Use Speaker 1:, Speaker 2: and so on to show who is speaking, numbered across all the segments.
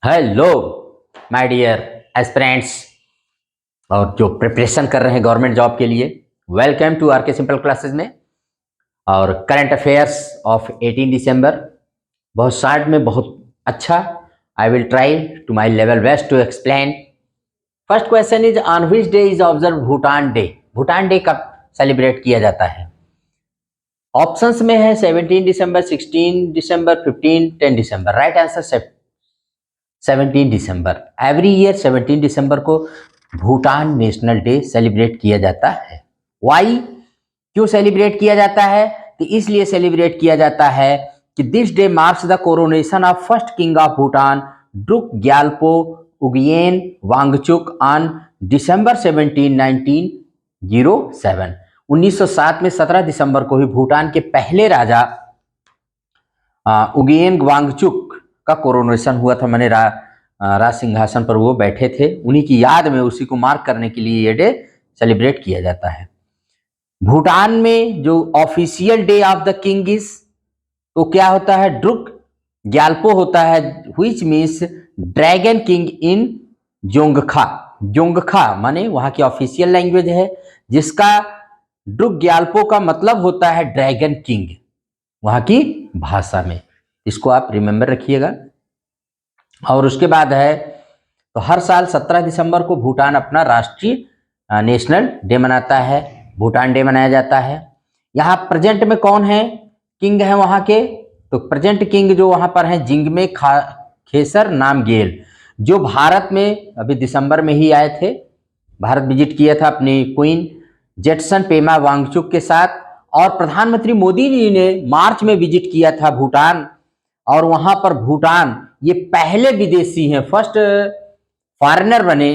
Speaker 1: Hello my dear aspirants और जो preparation कर रहे हैं गवर्नमेंट जॉब के लिए, वेलकम टू आर के सिंपल क्लासेस में। और करंट अफेयर्स ऑफ 18 दिसंबर बहुत शॉर्ट में बहुत अच्छा। I will try to my level best to explain. First question is on which day is observe Bhutan day. Bhutan day कब सेलिब्रेट किया जाता है? ऑप्शंस में है 17 दिसंबर, 16 दिसंबर, 15, 10 दिसंबर। राइट आंसर 17 दिसंबर। एवरी ईयर 17 दिसंबर को भूटान नेशनल डे सेलिब्रेट किया जाता है। वाई? क्यों सेलिब्रेट किया जाता है? तो इसलिए सेलिब्रेट किया जाता है कि this day marks the coronation of first king of Bhutan Druk Gyalpo Ugyen Wangchuck on December 17, 1907। 1907 में 17 दिसंबर को ही भूटान के पहले राजा उगियन वांगचुक का कोरोनेशन हुआ था। मैंने राज सिंहासन पर वो बैठे थे, उन्हीं की याद में उसी को मार्क करने के लिए ये डे सेलिब्रेट किया जाता है। भूटान में जो official day of the king is, तो क्या होता है? ड्रुक ग्यालपो होता है, which means dragon king in Dzongkha. Dzongkha माने वहां की ऑफिशियल लैंग्वेज है, जिसका ड्रुक ग्यालपो का मतलब होता है ड्रैगन किंग वहां की भाषा में। इसको आप रिमेंबर रखिएगा। और उसके बाद है, तो हर साल 17 दिसंबर को भूटान अपना राष्ट्रीय नेशनल डे मनाता है, भूटान डे मनाया जाता है। यहाँ प्रेजेंट में कौन है किंग है वहाँ के? तो प्रेजेंट किंग जो वहाँ पर है जिंगमे खेसर नामग्येल, जो भारत में अभी दिसंबर में ही आए थे, भारत विजिट किया था अपनी क्वीन जेटसन पेमा वांगचुक के साथ। और प्रधानमंत्री मोदी जी ने मार्च में विजिट किया था भूटान, और वहां पर भूटान ये पहले विदेशी हैं, फर्स्ट फॉरेनर बने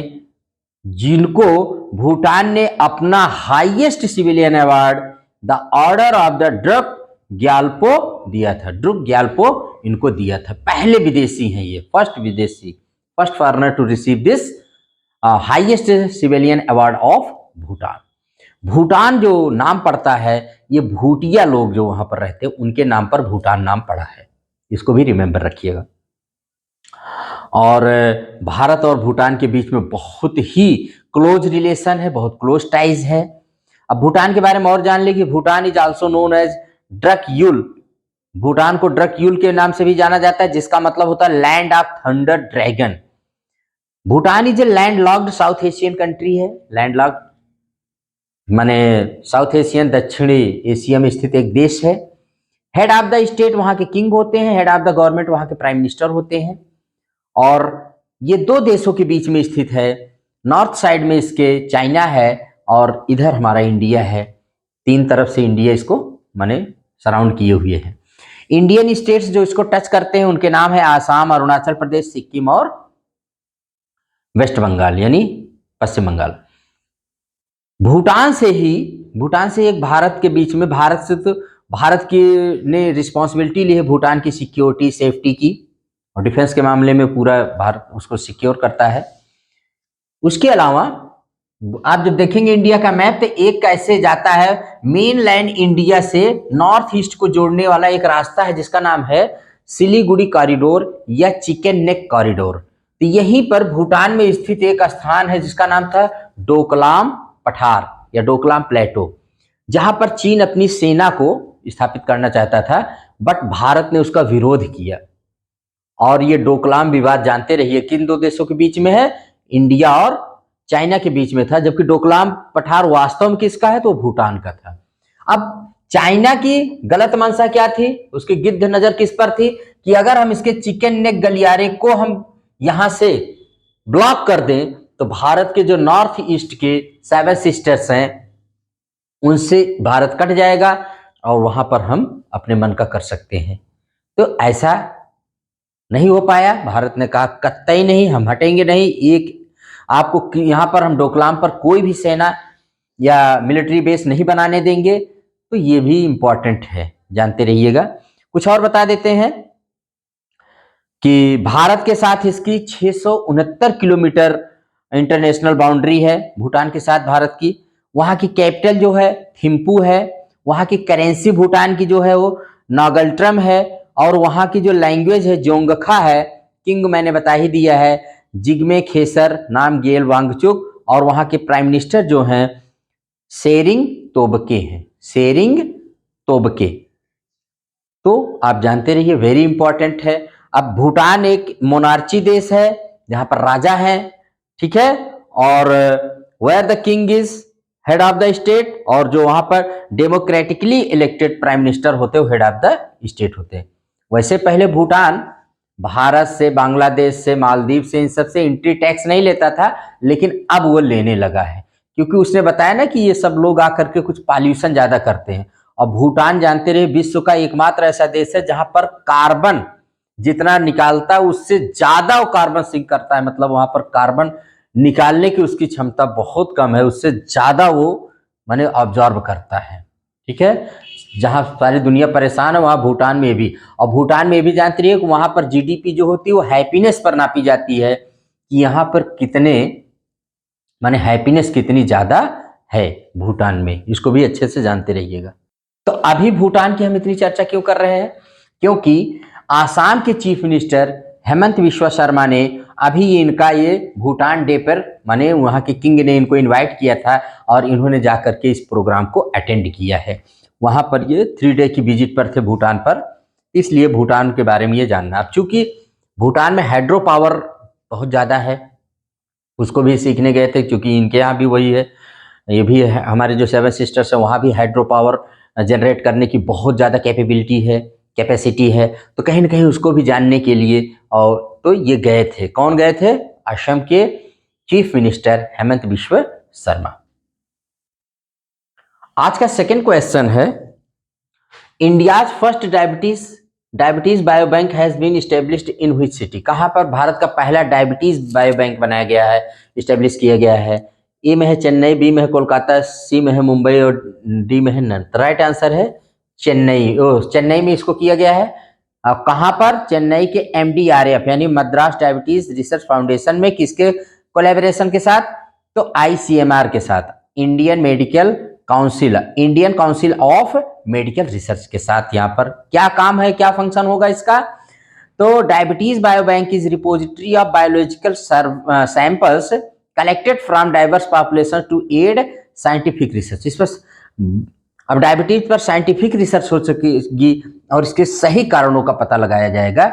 Speaker 1: जिनको भूटान ने अपना highest civilian award the order of the Druk Gyalpo दिया था। ड्रुक ग्यालपो इनको दिया था, पहले विदेशी हैं ये, फर्स्ट विदेशी, first foreigner to receive this highest civilian award of Bhutan. Bhutan जो नाम पड़ता है, ये भूटिया लोग जो वहां पर रहते हैं उनके नाम पर भूटान नाम पड़ा है, इसको भी रिमेंबर रखिएगा। और भारत और भूटान के बीच में बहुत ही क्लोज रिलेशन है, बहुत क्लोज टाइज है। अब भूटान के बारे में और जान लीजिए। Bhutan is also known as Drukyul. Bhutan को ड्रकयुल के नाम से भी जाना जाता है, जिसका मतलब होता है land of thunder dragon. Bhutan is a land locked south Asian country है। लैंड लॉक्ड माने साउथ एशियन, दक्षिणी एशिया में स्थित एक देश है। हेड ऑफ द स्टेट वहां के किंग होते हैं, हेड ऑफ द गवर्नमेंट वहां के प्राइम मिनिस्टर होते हैं। और ये दो देशों के बीच में स्थित है। नॉर्थ साइड में इसके चाइना है और इधर हमारा इंडिया है। तीन तरफ से इंडिया इसको माने सराउंड किए हुए हैं। इंडियन स्टेट्स जो इसको टच करते हैं उनके नाम है आसाम, अरुणाचल प्रदेश, सिक्किम और वेस्ट बंगाल यानी पश्चिम बंगाल। भूटान से एक भारत के बीच में, भारत की ने रिस्पॉन्सिबिलिटी ली है भूटान की सिक्योरिटी सेफ्टी की, और डिफेंस के मामले में पूरा भारत उसको सिक्योर करता है। उसके अलावा आप जब देखेंगे इंडिया का मैप, तो एक कैसे जाता है मेन लैंड इंडिया से नॉर्थ ईस्ट को जोड़ने वाला एक रास्ता है, जिसका नाम है सिलीगुड़ी कॉरिडोर या चिकन नेक कॉरिडोर। तो यहीं पर भूटान में स्थित एक स्थान है जिसका नाम था डोकलाम पठार या डोकलाम प्लेटो, जहां पर चीन अपनी सेना को स्थापित करना चाहता था, बट भारत ने उसका विरोध किया। और ये डोकलाम विवाद जानते रहिए किन दो देशों के बीच में है, इंडिया और चाइना के बीच में था, जबकि डोकलाम पठार वास्तव में किसका है? तो भूटान का था। अब चाइना की गलत मंशा क्या थी? उसकी गिद्ध नजर किस पर थी कि अगर हम इसके चिकन नेक गलियारे को हम यहां से ब्लॉक कर दें, तो भारत के जो नॉर्थ ईस्ट के 7 सिस्टर्स हैं उनसे भारत कट जाएगा और वहां पर हम अपने मन का कर सकते हैं। तो ऐसा नहीं हो पाया। भारत ने कहा कतई नहीं, हम हटेंगे नहीं। एक आपको यहाँ पर हम डोकलाम पर कोई भी सेना या मिलिट्री बेस नहीं बनाने देंगे। तो ये भी इंपॉर्टेंट है, जानते रहिएगा। कुछ और बता देते हैं कि भारत के साथ इसकी 669 किलोमीटर इंटरनेशनल बाउंड्री है भूटान के साथ भारत की। वहां की कैपिटल जो है थिम्पू है। वहां की करेंसी भूटान की जो है वो नागल्ट्रम है। और वहां की जो लैंग्वेज है जोंगखा है, किंग मैंने बता ही दिया है, जिग्मे खेसर नामग्येल वांगचुक, और वहां के प्राइम मिनिस्टर जो हैं शेरिंग तोब्गे हैं, शेरिंग तोब्गे। तो आप जानते रहिए, वेरी इंपॉर्टेंट है। अब भूटान एक मोनार्ची देश है जहां पर राजा है, ठीक है, और where the king is head of the state, और जो वहां पर डेमोक्रेटिकली इलेक्टेड प्राइम मिनिस्टर होते हैं हेड ऑफ द स्टेट होते हैं। वैसे पहले भूटान भारत से, बांग्लादेश से, मालदीव से, इन सब से एंट्री टैक्स नहीं लेता था, लेकिन अब वो लेने लगा है, क्योंकि उसने बताया ना कि ये सब लोग आकर के कुछ पॉल्यूशन ज्यादा करते हैं। और भूटान जानते रहे विश्व का एकमात्र ऐसा देश है जहां पर कार्बन जितना निकालता है उससे ज्यादा वो कार्बन सिंक करता है, मतलब वहां पर कार्बन निकालने की उसकी क्षमता बहुत कम है, उससे ज्यादा वो माने ऑब्जॉर्ब करता है, ठीक है। जहां सारी दुनिया परेशान है वहां भूटान में भी, और भूटान में भी जानते रहिए कि वहां पर जीडीपी जो होती है वो हैप्पीनेस पर नापी जाती है, कि यहाँ पर कितने माने हैप्पीनेस कितनी ज्यादा है भूटान में, इसको भी अच्छे से जानते रहिएगा। तो अभी भूटान की हम इतनी चर्चा क्यों कर रहे हैं, क्योंकि आसाम के चीफ मिनिस्टर हेमंत बिस्वा शर्मा ने अभी इनका ये भूटान डे पर माने वहां के किंग ने इनको इनवाइट किया था और इन्होंने जाकर के इस प्रोग्राम को अटेंड किया है। वहां पर ये 3 डे की विजिट पर थे भूटान पर, इसलिए भूटान के बारे में ये जानना। अब चूंकि भूटान में हाइड्रो पावर बहुत ज्यादा है, उसको भी सीखने गए थे, क्योंकि इनके यहाँ भी वही है, ये भी है, हमारे जो 7 सिस्टर्स है वहाँ भी हाइड्रो पावर जनरेट करने की बहुत ज़्यादा कैपेसिटी है, तो कहीं ना कहीं उसको भी जानने के लिए और तो ये गए थे। कौन गए थे? असम के चीफ मिनिस्टर हेमंत बिस्वा शर्मा। आज का सेकंड क्वेश्चन है, India's first diabetes biobank has been established in which city? कहाँ पर भारत का पहला डायबिटीज बायोबैंक बनाया गया है, इस्टेब्लिश किया गया है? ए में है चेन्नई, बी में है कोलकाता, सी में है मुंबई और डी में है नन। राइट आंसर है चेन्नई। चेन्नई में इसको किया गया है। कहाँ पर? चेन्नई के MDRF यानी मद्रास डायबिटीज रिसर्च फाउंडेशन में। किसके कोलैबोरेशन के साथ? तो ICMR के साथ, Indian council of medical research के साथ। यहाँ पर क्या काम है, क्या फंक्शन होगा इसका? तो diabetes biobank is repository of biological samples collected from diverse population to aid scientific research. इस पर अब डायबिटीज पर साइंटिफिक रिसर्च हो सकेगी और इसके सही कारणों का पता लगाया जाएगा।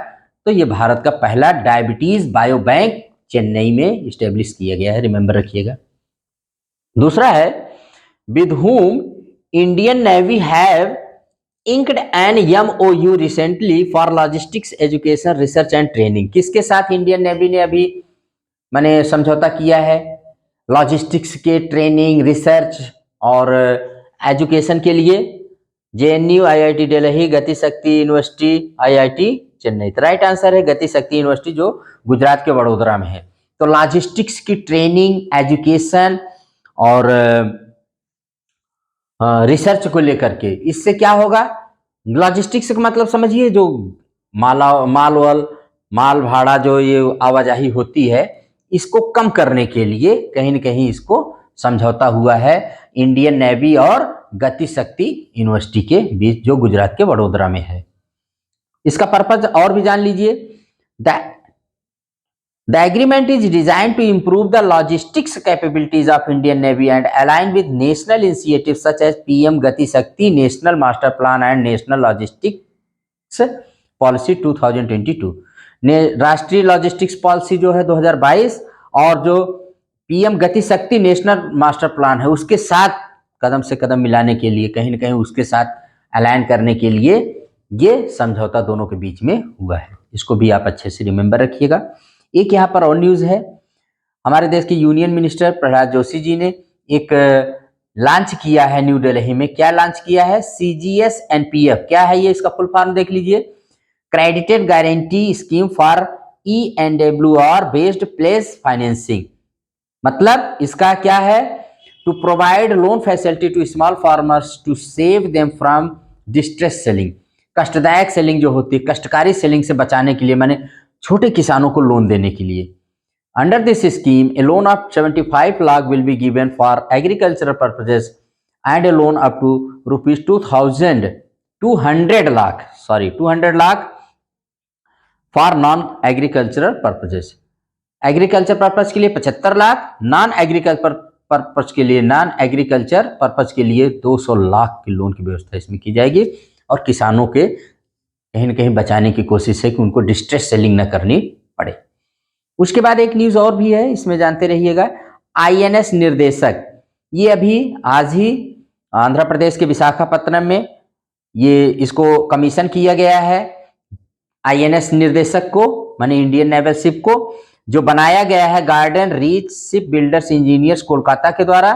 Speaker 1: तो ये भारत का पहला डायबिटीज बायोबैंक चेन्नई में इस्टेब्लिश किया गया है, रिमेंबर रखिएगा। दूसरा है, with whom Indian Navy have inked an MOU recently for logistics education research and training? किसके साथ इंडियन नेवी ने अभी मैंने समझौता किया है लॉजिस्टिक्स के ट्रेनिंग, रिसर्च और एजुकेशन के लिए? JNU, IIT दिल्ली, गति शक्ति यूनिवर्सिटी, IIT चेन्नई। तो राइट आंसर है गति शक्ति यूनिवर्सिटी जो गुजरात के वडोदरा में है। तो लॉजिस्टिक्स की ट्रेनिंग, एजुकेशन और रिसर्च को लेकर के, इससे क्या होगा? लॉजिस्टिक्स का मतलब समझिए, जो माल भाड़ा जो ये आवाजाही होती है, इसको कम करने के लिए कहीं न कहीं इसको समझौता हुआ है इंडियन नेवी और गति शक्ति यूनिवर्सिटी के बीच, जो गुजरात के वडोदरा में है। इसका पर्पज और भी जान लीजिए। The agreement is designed to improve the logistics capabilities of Indian Navy and align with national initiatives such as PM Gati Shakti National Master Plan and National Logistics Policy 2022। राष्ट्रीय लॉजिस्टिक्स पॉलिसी जो है 2022 और जो PM गति शक्ति national master plan है उसके साथ कदम से कदम मिलाने के लिए, कहीं ना कहीं उसके साथ अलाइन करने के लिए ये समझौता दोनों के बीच में हुआ है। इसको भी आप अच्छे से रिमेंबर रखिएगा। एक यहाँ पर और न्यूज है, हमारे देश के यूनियन मिनिस्टर प्रहलाद जोशी जी ने एक लॉन्च किया है न्यू दिल्ली में। क्या लॉन्च किया है? CGS NPF। क्या है ये? इसका फुल फॉर्म देख लीजिए, credited guarantee scheme for ENWR based place financing. मतलब इसका क्या है? To provide loan facility to small farmers to save them from distress selling. कष्टदायक सेलिंग जो होती है, कष्टकारी सेलिंग से बचाने के लिए, माने छोटे किसानों को लोन देने के लिए। Under this scheme a loan of 75 lakh will be given for agricultural purposes and a loan up to rupees 200 lakh for non agricultural purposes. Agriculture purpose के लिए 75 लाख, नॉन एग्रीकल्चर पर्पज के लिए, नॉन एग्रीकल्चर पर्पज के लिए 200 लाख की लोन की व्यवस्था इसमें की जाएगी। और किसानों के कहीं न कहीं बचाने की कोशिश है कि उनको डिस्ट्रेस सेलिंग न करनी पड़े। उसके बाद एक न्यूज़ और भी है, इसमें जानते रहिएगा। आईएनएस निर्देशक, ये अभी आज ही आंध्र प्रदेश के विशाखापत्तनम में ये इसको कमीशन किया गया है। आईएनएस निर्देशक को माने इंडियन नेवल शिप को जो बनाया गया है garden reach ship builders engineers Kolkata के द्वारा।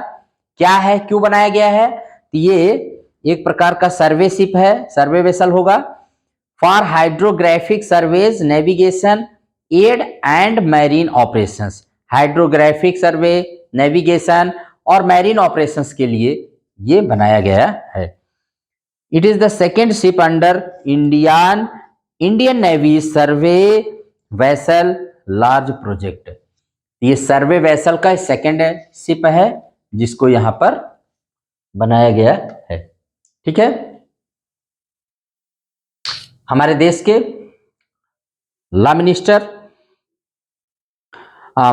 Speaker 1: क्या है, क्यों बनाया गया है? तो ये एक प्रकार का सर्वे शिप है, सर्वे वेसल होगा for hydrographic surveys, navigation aid and marine operations. Hydrographic survey, navigation और मैरीन ऑपरेशंस के लिए ये बनाया गया है। It is the second ship under Indian navy survey vessel large project. ये सर्वे वेसल का सेकेंड शिप है जिसको यहां पर बनाया गया है। ठीक है, हमारे देश के लॉ मिनिस्टर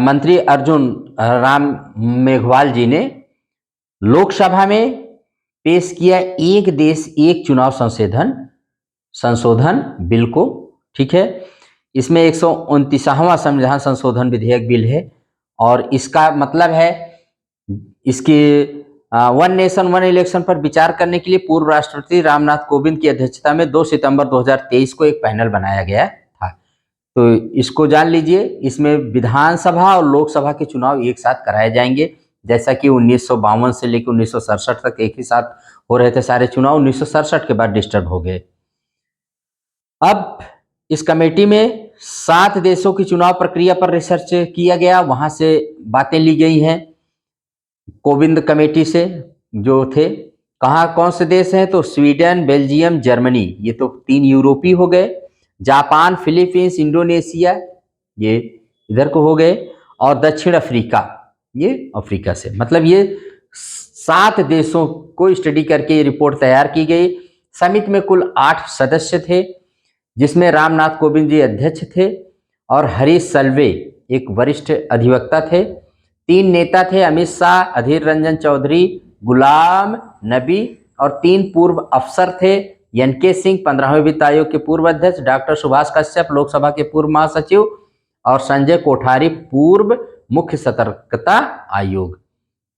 Speaker 1: मंत्री अर्जुन राम मेघवाल जी ने लोकसभा में पेश किया एक देश एक चुनाव संशोधन बिल को। ठीक है, इसमें 129वां संविधान संशोधन विधेयक बिल है और इसका मतलब है इसके वन नेशन वन इलेक्शन पर विचार करने के लिए पूर्व राष्ट्रपति रामनाथ कोविंद की अध्यक्षता में 2 सितंबर 2023 को एक पैनल बनाया गया था। तो इसको जान लीजिए, इसमें विधानसभा और लोकसभा के चुनाव एक साथ कराए जाएंगे, जैसा कि 1952 से लेकर 1967 तक एक ही साथ हो रहे थे सारे चुनाव। 1967 के बाद डिस्टर्ब हो गए। अब इस कमेटी में 7 देशों की चुनाव प्रक्रिया पर रिसर्च किया गया, वहां से बातें ली गई हैं कोविंद कमेटी से जो थे। कहाँ कौन से देश हैं? तो स्वीडन, बेल्जियम, जर्मनी, ये तो 3 यूरोपीय हो गए। जापान, फिलीपींस, इंडोनेशिया, ये इधर को हो गए। और दक्षिण अफ्रीका, ये अफ्रीका से। मतलब ये 7 देशों को स्टडी करके ये रिपोर्ट तैयार की गई। समिति में कुल 8 सदस्य थे जिसमें रामनाथ कोविंद जी अध्यक्ष थे और हरीश सल्वे एक वरिष्ठ अधिवक्ता थे। 3 नेता थे, अमित शाह, अधीर रंजन चौधरी, गुलाम नबी, और 3 पूर्व अफसर थे, एन.के. सिंह 15वें वित्त आयोग के पूर्व अध्यक्ष, डॉक्टर सुभाष कश्यप लोकसभा के पूर्व महासचिव और संजय कोठारी पूर्व मुख्य सतर्कता आयोग।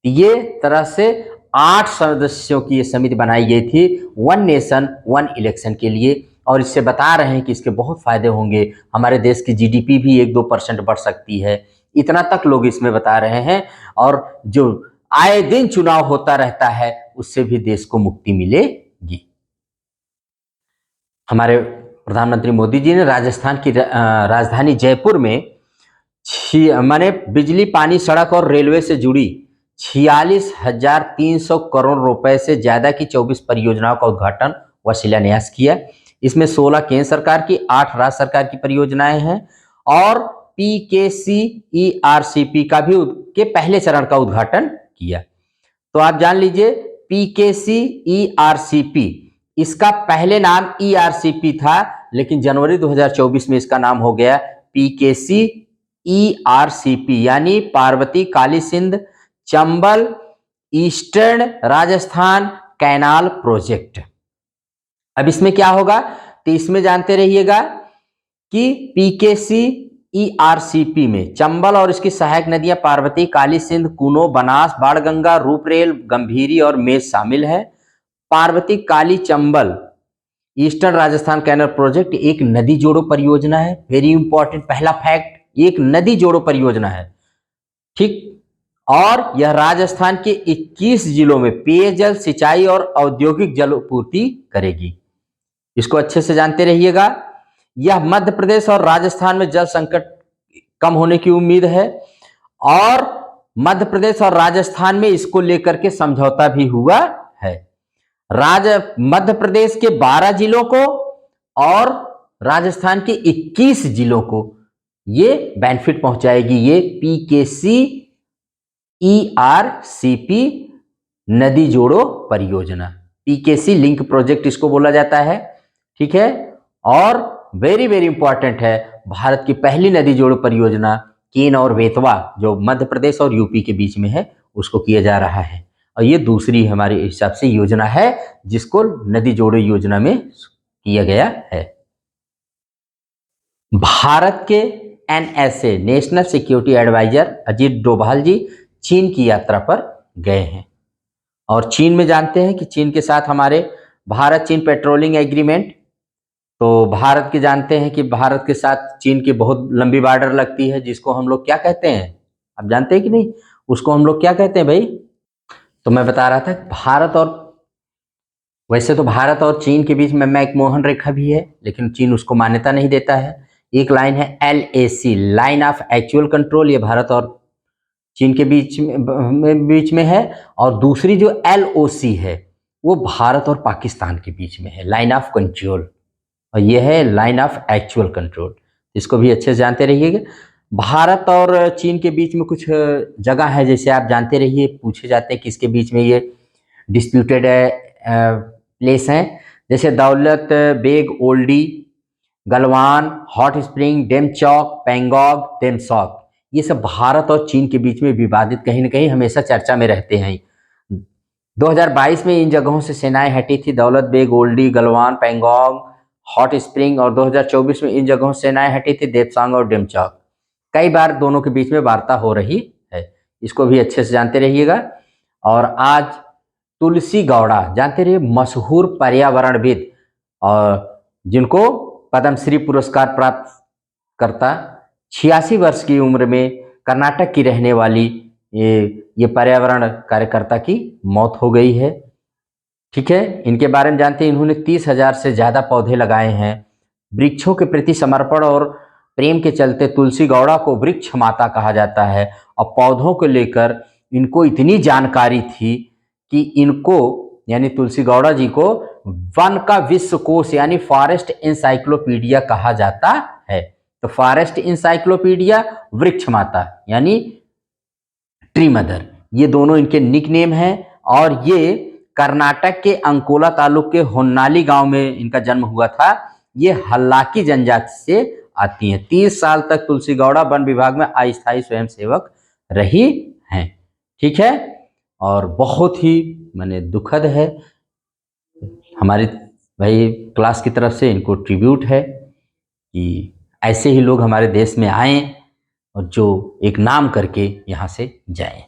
Speaker 1: ये तरह से 8 सदस्यों की ये समिति बनाई गई थी वन नेशन वन इलेक्शन के लिए। और इससे बता रहे हैं कि इसके बहुत फायदे होंगे, हमारे देश की जीडीपी भी 1-2% बढ़ सकती है, इतना तक लोग इसमें बता रहे हैं। और जो आए दिन चुनाव होता रहता है उससे भी देश को मुक्ति मिलेगी। हमारे प्रधानमंत्री मोदी जी ने राजस्थान की राजधानी जयपुर में माने बिजली, पानी, सड़क और रेलवे से जुड़ी 46,300 करोड़ रुपए से ज्यादा की 24 परियोजनाओं का उद्घाटन व शिलान्यास किया। इसमें 16 केंद्र सरकार की, 8 राज्य सरकार की परियोजनाएं हैं और PKCERCP का भी के पहले चरण का उद्घाटन किया। तो आप जान लीजिए PKCERCP, इसका पहले नाम ERCP था, लेकिन जनवरी 2024 में इसका नाम हो गया PKCERCP, यानी Parvati Kali Sindh Chambal eastern Rajasthan canal project. अब इसमें क्या होगा? तो इसमें जानते रहिएगा कि PKCERCP में चंबल और इसकी सहायक नदियां पार्वती, काली सिंध, कूनो, बनास, बाणगंगा, रूपरेल, गंभीरी और मेष शामिल है। Parvati Kali Chambal eastern Rajasthan canal project एक नदी जोड़ो परियोजना है। वेरी इंपॉर्टेंट पहला फैक्ट, एक नदी जोड़ो परियोजना है। ठीक, और यह राजस्थान के 21 जिलों में पेयजल, सिंचाई और औद्योगिक जलापूर्ति करेगी। इसको अच्छे से जानते रहिएगा। यह मध्य प्रदेश और राजस्थान में जल संकट कम होने की उम्मीद है और मध्य प्रदेश और राजस्थान में इसको लेकर के समझौता भी हुआ है। मध्य प्रदेश के 12 जिलों को और राजस्थान के 21 जिलों को ये बेनिफिट पहुंचाएगी, ये PKCERCP नदी जोड़ो परियोजना। PKC लिंक प्रोजेक्ट इसको बोला जाता है। ठीक है, और वेरी इंपॉर्टेंट है, भारत की पहली नदी जोड़ो परियोजना केन और बेतवा जो मध्य प्रदेश और यूपी के बीच में है उसको किया जा रहा है। और ये दूसरी हमारे हिसाब से योजना है जिसको नदी जोड़ो योजना में किया गया है। भारत के NSA national security advisor Ajit Doval ji चीन की यात्रा पर गए हैं। और चीन में जानते हैं कि चीन के साथ हमारे भारत चीन पेट्रोलिंग एग्रीमेंट, तो भारत के जानते हैं कि भारत के साथ चीन की बहुत लंबी बॉर्डर लगती है जिसको हम लोग क्या कहते हैं, आप जानते हैं कि नहीं, उसको हम लोग क्या कहते हैं भाई? तो मैं बता रहा था भारत और वैसे तो भारत और चीन के बीच में मैकमोहन रेखा भी है लेकिन चीन उसको मान्यता नहीं देता है। एक लाइन है LAC line of actual control, ये भारत और चीन के बीच में है। और दूसरी जो LOC है वो भारत और पाकिस्तान के बीच में है, लाइन ऑफ कंट्रोल, और ये है लाइन ऑफ एक्चुअल कंट्रोल। इसको भी अच्छे से जानते रहिएगा। भारत और चीन के बीच में कुछ जगह है जैसे आप जानते रहिए, पूछे जाते हैं किसके बीच में ये डिस्प्यूटेड प्लेस हैं, जैसे दौलत बेग ओल्डी, गलवान, हॉट स्प्रिंग, डेमचौक, पेंगोंग, तेमसॉक, ये सब भारत और चीन के बीच में विवादित कहीं ना कहीं हमेशा चर्चा में रहते हैं। 2022 में इन जगहों से सेनाएं हटी थी, दौलत बेग ओल्डी, गलवान, पेंगोंग, हॉट स्प्रिंग, और 2024 में इन जगहों से सेनाएं हटी थी, देपसांग और डेमचौक। कई बार दोनों के बीच में वार्ता हो रही है, इसको भी अच्छे से जानते रहिएगा। और आज तुलसी गौड़ा जानते रहिए, मशहूर पर्यावरणविद और जिनको पद्मश्री पुरस्कार प्राप्त करता, 86 वर्ष की उम्र में कर्नाटक की रहने वाली ये पर्यावरण कार्यकर्ता की मौत हो गई है। ठीक है, इनके बारे में जानते हैं, इन्होंने 30,000 से ज़्यादा पौधे लगाए हैं। वृक्षों के प्रति समर्पण और प्रेम के चलते तुलसी गौड़ा को वृक्ष माता कहा जाता है। और पौधों को लेकर इनको इतनी जानकारी थी कि इनको यानी तुलसी गौड़ा जी को वन का विश्वकोश यानी फॉरेस्ट इंसाइक्लोपीडिया कहा जाता है। तो फॉरेस्ट इंसाइक्लोपीडिया, वृक्ष माता यानी ट्री मदर, ये दोनों इनके निक नेम हैं। और ये कर्नाटक के अंकोला तालुक के होन्नाली गांव में इनका जन्म हुआ था। ये हल्लाकी जनजाति से आती हैं। 30 साल तक तुलसी गौड़ा वन विभाग में अस्थायी स्वयंसेवक रही हैं। ठीक है, और बहुत ही माने दुखद है, हमारी भाई क्लास की तरफ से इनको ट्रिब्यूट है कि ऐसे ही लोग हमारे देश में आए और जो एक नाम करके यहाँ से जाएं।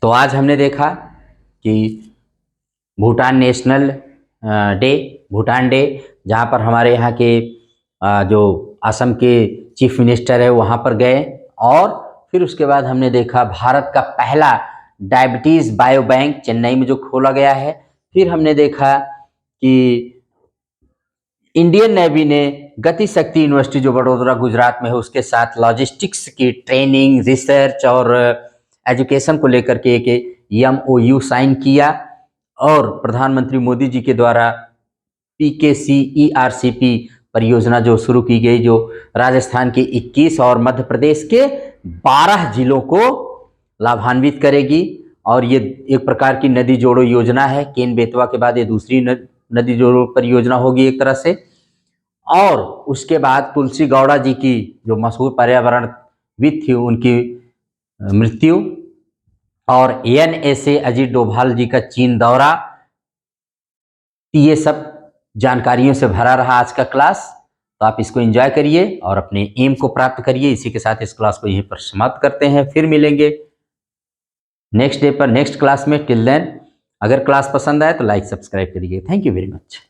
Speaker 1: तो आज हमने देखा कि Bhutan national day, Bhutan day, जहाँ पर हमारे यहाँ के जो असम के चीफ मिनिस्टर है वहाँ पर गए। और फिर उसके बाद हमने देखा भारत का पहला डायबिटीज़ बायो बैंक चेन्नई में जो खोला गया है। फिर हमने देखा कि इंडियन नेवी ने गति शक्ति यूनिवर्सिटी जो वडोदरा गुजरात में है उसके साथ लॉजिस्टिक्स की ट्रेनिंग, रिसर्च और एजुकेशन को लेकर के एक MOU साइन किया। और प्रधानमंत्री मोदी जी के द्वारा PKCERCP परियोजना जो शुरू की गई, जो राजस्थान के 21 और मध्य प्रदेश के 12 जिलों को लाभान्वित करेगी। और ये एक प्रकार की नदी जोड़ो योजना है, केन बेतवा के बाद ये दूसरी नदी जोड़ो परियोजना होगी एक तरह से। और उसके बाद तुलसी गौड़ा जी की जो मशहूर पर्यावरणविद थी उनकी मृत्यु, और NSA अजीत डोभाल जी का चीन दौरा, ये सब जानकारियों से भरा रहा आज का क्लास। तो आप इसको एंजॉय करिए और अपने एम को प्राप्त करिए। इसी के साथ इस क्लास को यहीं पर समाप्त करते हैं, फिर मिलेंगे नेक्स्ट डे पर नेक्स्ट क्लास में। टिल देन, अगर क्लास पसंद आए तो लाइक सब्सक्राइब करिए। Thank you very much.